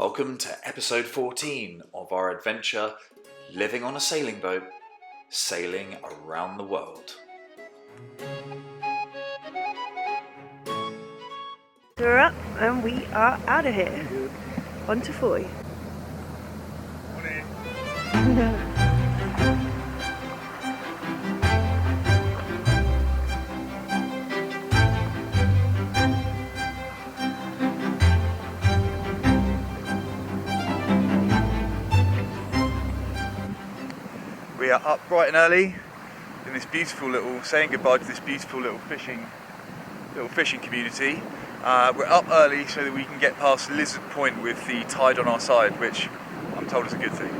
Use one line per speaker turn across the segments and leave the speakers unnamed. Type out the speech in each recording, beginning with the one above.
Welcome to episode 14 of our adventure living on a sailing boat, sailing around the world.
We're up and we are out of here. On to Fowey.
We are up bright and early in this beautiful little, saying goodbye to this beautiful little fishing community. We're up early so that we can get past Lizard Point with the tide on our side, which I'm told is a good thing.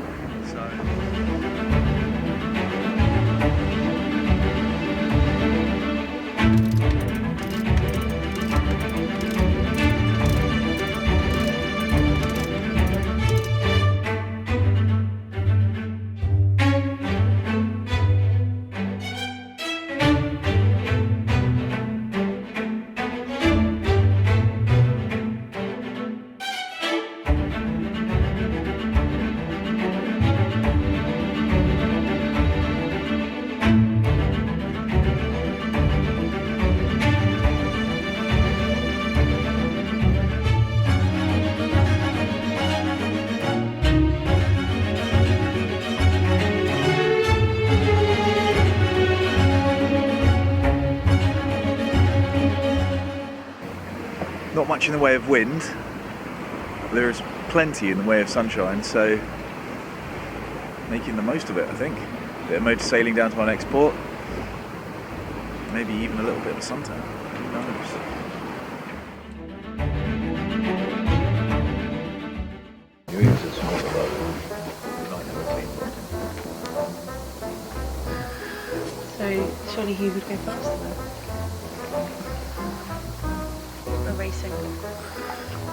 Not much in the way of wind. There is plenty in the way of sunshine, so making the most of it, I think. A bit of motor sailing down to our next port. Maybe even a little bit of a suntan. Who knows?
So surely he would go faster then. We're racing.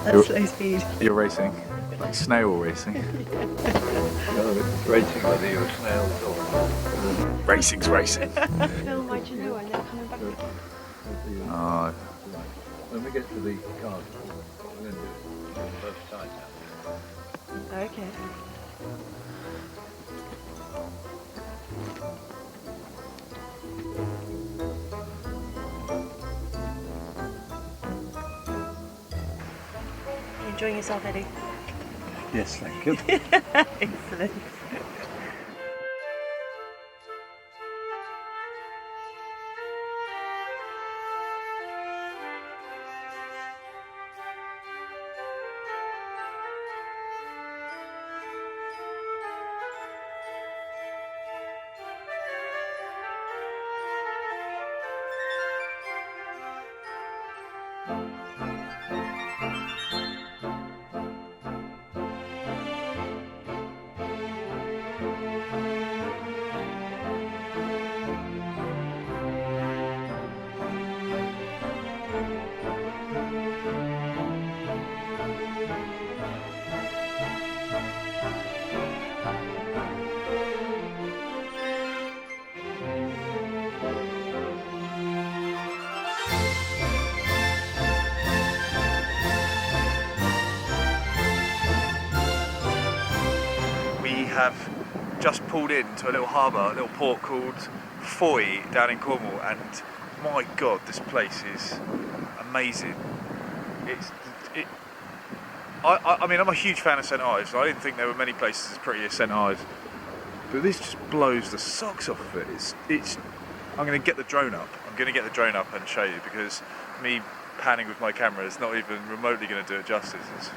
That's slow speed.
You're racing, like snail racing.
Racing whether you're snails or...
Racing's racing.
Phil, why'd you know I'm not coming back?
Oh,
When we get to the card, we're going to do it both sides.
Okay. You enjoying yourself, Eddie?
yes, thank you.
Excellent.
Have just pulled into a little harbour, a little port called Fowey down in Cornwall, and my God, this place is amazing. I mean, I'm a huge fan of St Ives, and I didn't think there were many places as pretty as St Ives, but this just blows the socks off of it. I'm going to get the drone up. I'm going to get the drone up and show you, because me panning with my camera is not even remotely going to do it justice.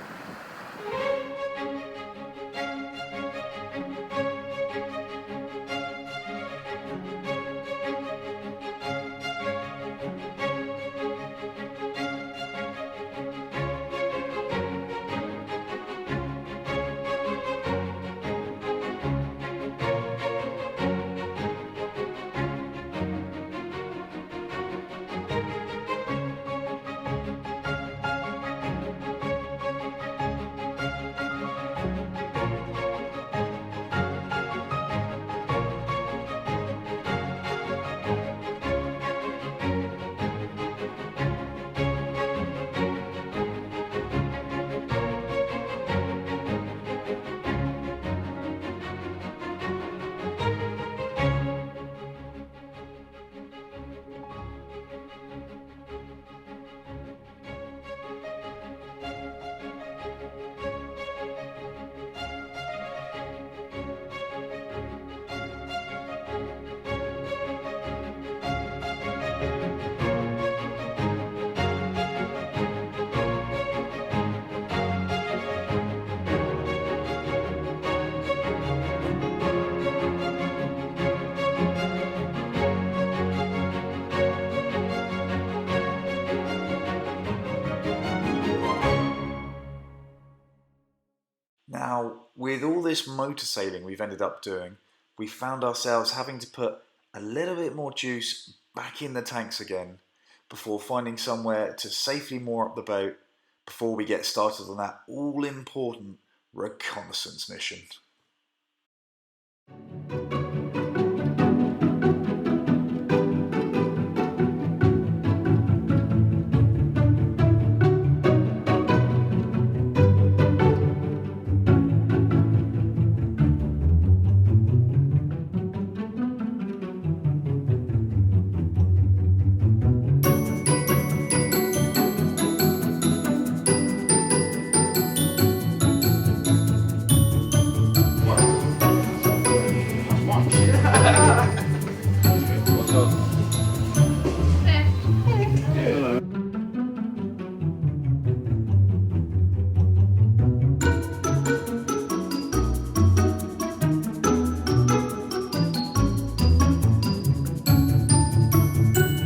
Now, with all this motor sailing we've ended up doing, we found ourselves having to put a little bit more juice back in the tanks again before finding somewhere to safely moor up the boat before we get started on that all-important reconnaissance mission.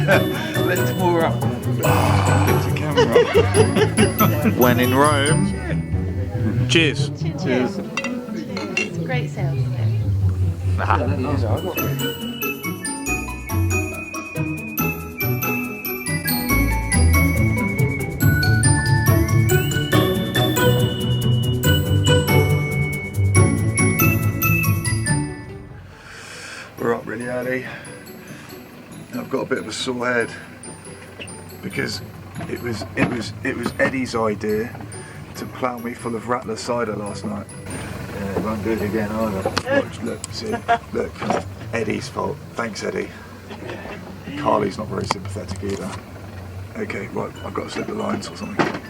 Let's moor up. Get the camera up. When in Rome. Cheers.
Cheers. It's a great sales.
We're up really early. I've got a bit of a sore head because it was Eddie's idea to plough me full of Rattler cider last night.
Yeah, it won't do it again either.
Watch, look, see, look, Eddie's fault. Thanks, Eddie. Carly's not very sympathetic either. Okay, right, I've got to slip the lines or something.